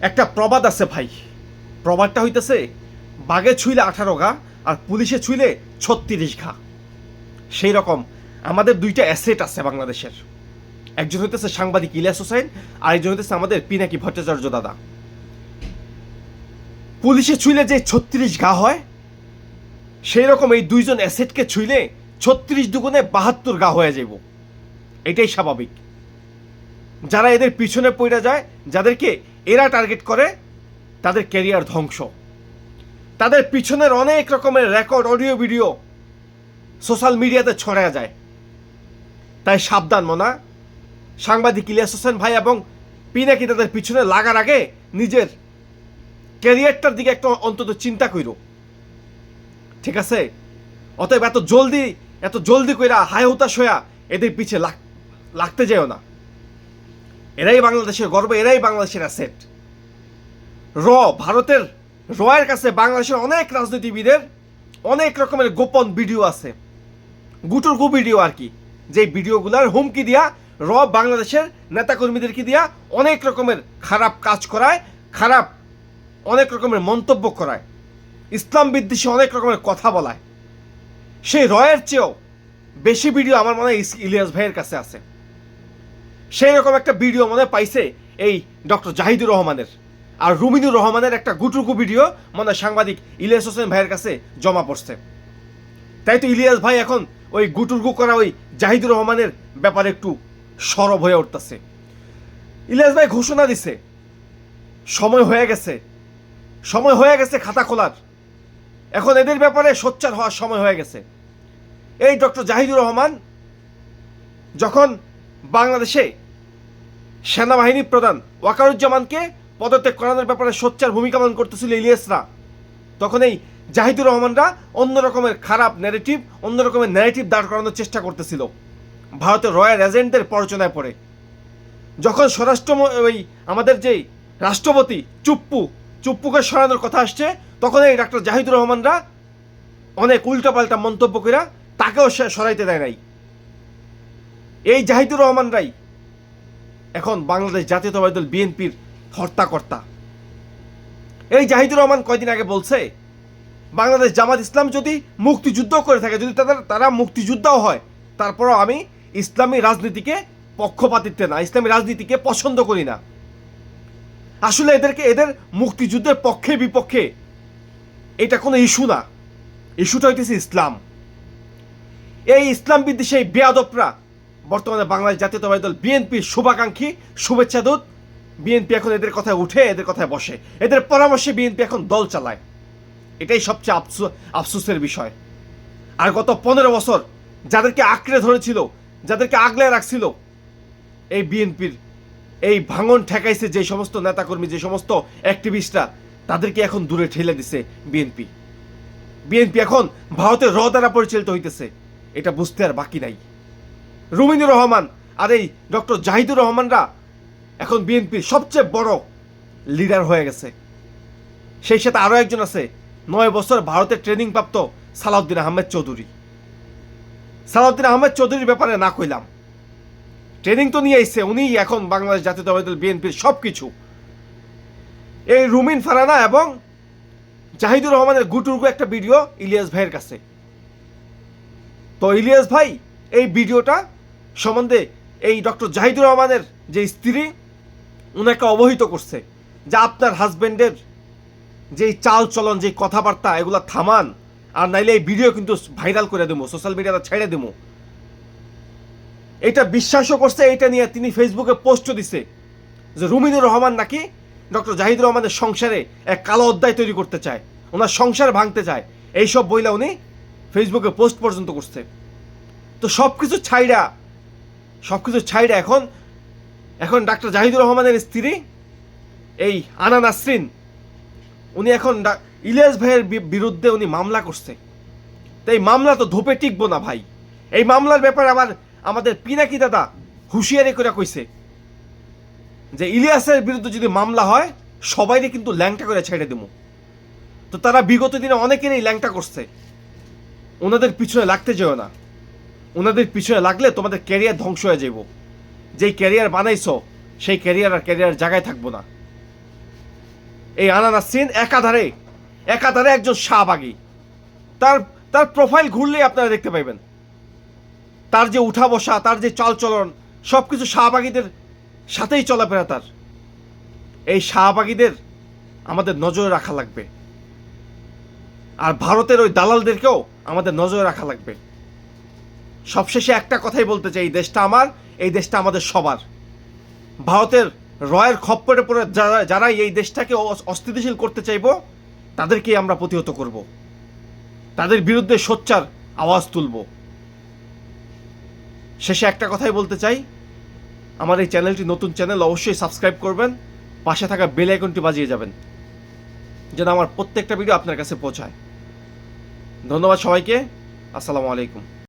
একটা প্রবাদ আছে ভাই, প্রবাদটা হইতেছে বাঘে ছুঁইলে 18 ঘা আর পুলিশে ছুঁইলে 36 ঘা। সেই রকম আমাদের দুইটা অ্যাসেট আছে বাংলাদেশের। একজন হইতেছে সাংবাদিক ইলিয়াস হোসেন, আর একজন হইতেছে আমাদের পিনাকি ভট্টাচার্য দাদা। পুলিশে ছুঁইলে যে 36 ঘা হয়, সেই রকম এই দুইজন অ্যাসেটকে ছুঁইলে 36 দুগুণে 72 ঘা হয়ে যাব। এটাই স্বাভাবিক। যারা এদের পিছনে পড়ে যায়, যাদেরকে এরা টার্গেট করে, তাদের ক্যারিয়ার ধ্বংস। তাদের পিছনের অনেক রকমের রেকর্ড, অডিও, ভিডিও সোশ্যাল মিডিয়াতে ছড়ায় যায়। তাই সাবধান মনা, সাংবাদিক ইলিয়াস হোসেন ভাই এবং পিনাকি তাদের পিছনে লাগার আগে নিজের ক্যারিয়ারটার দিকে একটা অন্তত চিন্তা করো, ঠিক আছে? অতএব এত জলদি কইরা হায় হুতাশ হইয়া এদের পিছে লাগতে যাও না। এরাই বাংলাদেশের গর্ব, এরাই বাংলাদেশের অ্যাসেট। ভারতের রয়ের কাছে বাংলাদেশের অনেক রাজনীতিবিদের অনেক রকমের গোপন ভিডিও আছে, গুটুরগু ভিডিও আর কি, যে ভিডিওগুলার হুমকি দিয়া বাংলাদেশের নেতাকর্মীদেরকে দিয়া অনেক রকমের খারাপ কাজ করায়, অনেক রকমের মন্তব্য করায়, ইসলাম বিদ্বেষী অনেক রকমের কথা বলায়। সেই রয়ের চেয়েও বেশি ভিডিও আমার মনে হয় ইলিয়াস ভাইয়ের কাছে আছে। সেই রকম একটা ভিডিও মনে পাইছে এই ডক্টর জাহিদুর রহমানের, আর রুমিনুর রহমানের একটা গুটুরগু ভিডিও মনে সাংবাদিক ইলিয়াস হোসেন ভাইয়ের কাছে জমা পড়ছে। তাই তো ইলিয়াস ভাই এখন ওই গুটুরগু করা ওই জাহিদুর রহমানের ব্যাপারে একটু সরব হয়ে উঠতেছে। ইলিয়াস ভাই ঘোষণা দিছে সময় হয়ে গেছে খাতা খোলার। এখন এদের ব্যাপারে সোচ্চার হওয়ার সময় হয়ে গেছে। এই ডক্টর জাহিদুর রহমান যখন বাংলাদেশে সেনাবাহিনী প্রধান ওয়াকারুজ্জামানকে পদত্যাগ করানোর ব্যাপারে সোচ্চার ভূমিকা পালন করতেছিল ইলিয়াসরা, তখন এই জাহিদুর রহমানরা অন্য রকমের খারাপ ন্যারেটিভ দাঁড় করানোর চেষ্টা করতেছিল ভারতের রয়্যাল এজেন্টদের প্ররোচনায় পড়ে। যখন আমাদের যে রাষ্ট্রপতি চুপ্পুকে সরানোর কথা আসছে, তখন এই ডাক্তার জাহিদুর রহমানরা অনেক উল্টাপাল্টা মন্তব্য করে তাকেও সরাইতে দেয় নাই। এই জাহিদুর রহমানরাই এখন বাংলাদেশ জাতীয়তাবাদী দল বিএনপির হর্তাকর্তা। এই জাহিদুর রহমান কয়দিন আগে বলছে, বাংলাদেশ জামাত ইসলাম যদি মুক্তিযুদ্ধ করে থাকে, যদি তারা মুক্তিযোদ্ধাও হয়, তারপরও আমি ইসলামী রাজনীতিকে পক্ষপাতিত্বে না, ইসলামী রাজনীতিকে পছন্দ করি না। আসলে এদের মুক্তিযুদ্ধের পক্ষে বিপক্ষে এটা কোনো ইস্যু না, ইস্যুটা হইতেছে ইসলাম। এই ইসলাম বিদ্বেষী এই বেয়াদবরা বর্তমানে বাংলাদেশ জাতীয়তাবাদী দল বিএনপির শুভাকাঙ্ক্ষী, শুভেচ্ছা দূত। বিএনপি এখন এদের কথায় উঠে, এদের কথায় বসে, এদের পরামর্শে বিএনপি এখন দল চালায়। এটাই সবচেয়ে আফসোসের বিষয়। আর গত 15 বছর যাদেরকে আঁকড়ে ধরেছিল, যাদেরকে আগলে রাখছিল এই বিএনপির এই ভাঙন ঠেকাইছে যে সমস্ত নেতাকর্মী, যে সমস্ত অ্যাক্টিভিস্টরা, তাদেরকে এখন দূরে ঠেলে দিছে বিএনপি এখন ভারতের দ্বারা পরিচালিত হইতেছে, এটা বুঝতে আর বাকি নাই। রুমিনুর রহমান আর এই ডক্টর জাহিদুর রহমানরা এখন বিএনপির সবচেয়ে বড় লিডার হয়ে গেছে। সেই সাথে আরও একজন আছে, 9 বছর ভারতের ট্রেনিং প্রাপ্ত সালাউদ্দিন আহমেদ চৌধুরীর ব্যাপারে না কইলাম, ট্রেনিং তো নিয়ে এসছে উনি, এখন বাংলাদেশ জাতীয়তাবাদী দল বিএনপির সবকিছু। এই রুমিন ফারানা এবং জাহিদুর রহমানের গুটুরগু একটা ভিডিও ইলিয়াস ভাইয়ের কাছে। তো ইলিয়াস ভাই এই ভিডিওটা সম্বন্ধে এই ডক্টর জাহিদুর রহমানের যে স্ত্রী, উনাকে অবহিত করছে যে আপনার হাজবেন্ডের যেই চাল চলন, যে কথাবার্তা, এগুলা থামান, আর নাইলে এই ভিডিও কিন্তু ভাইরাল করে দেবো, সোশ্যাল মিডিয়াতে ছেড়ে দেবো। এটা বিশ্বাসও করছে। এটা নিয়ে তিনি ফেসবুকে পোস্টও দিছে যে রুমিনুর রহমান নাকি ডক্টর জাহিদুর রহমানের সংসারে এক কালো অধ্যায় তৈরি করতে চায়, ওনার সংসার ভাঙতে চায়, এইসব বইলা উনি ফেসবুকে পোস্ট পর্যন্ত করছে। তো সবকিছু ছাইড়া এখন ডাক্তার জাহিদুর রহমানের স্ত্রী এই আনা নাসরিন, উনি এখন ইলিয়াস ভাইয়ের বিরুদ্ধে উনি মামলা করছে। তো এই মামলা তো ধোপে টিকবো না ভাই। এই মামলার ব্যাপারে আবার আমাদের পিনাকি দাদা হুঁশিয়ারি করে কইছে যে ইলিয়াসের বিরুদ্ধে যদি মামলা হয়, সবাইকে কিন্তু ল্যাংটা করে ছেড়ে দেবো। তো তারা বিগত দিনে অনেকেরই ল্যাংটা করছে। ওনাদের পিছনে লাগতে যেও না, ওনাদের পিছনে লাগলে তোমাদের ক্যারিয়ার ধ্বংস হয়ে যাব। যেই ক্যারিয়ার বানাইছো সেই ক্যারিয়ার জায়গায় থাকবো না। এই আনান নাসরিন একাধারে একজন শাহবাগী। তার তার প্রোফাইল ঘুরলেই আপনারা দেখতে পাইবেন, তার যে উঠা বসা, তার যে চালচলন, সব কিছু শাহবাগীদের সাথেই চলাফেরা তার। এই শাহবাগীদের আমাদের নজরে রাখা লাগবে, আর ভারতের ওই দালালদেরকেও আমাদের নজরে রাখা লাগবে। সবশেষে একটা কথাই বলতে চাই, এই দেশটা আমার, এই দেশটা আমাদের সবার। ভারতের রয়ের খপ্পরে পড়ে যারা এই দেশটাকে অস্থিতিশীল করতে চাইব, তাদেরকেই আমরা প্রতিহত করব, তাদের বিরুদ্ধে সোচ্চার আওয়াজ তুলব। শেষে একটা কথাই বলতে চাই, আমার এই চ্যানেলটি নতুন চ্যানেল, অবশ্যই সাবস্ক্রাইব করবেন, পাশে থাকা বেল আইকনটি বাজিয়ে যাবেন, যেন আমার প্রত্যেকটা ভিডিও আপনার কাছে পৌঁছায়। ধন্যবাদ সবাইকে। আসসালামু আলাইকুম।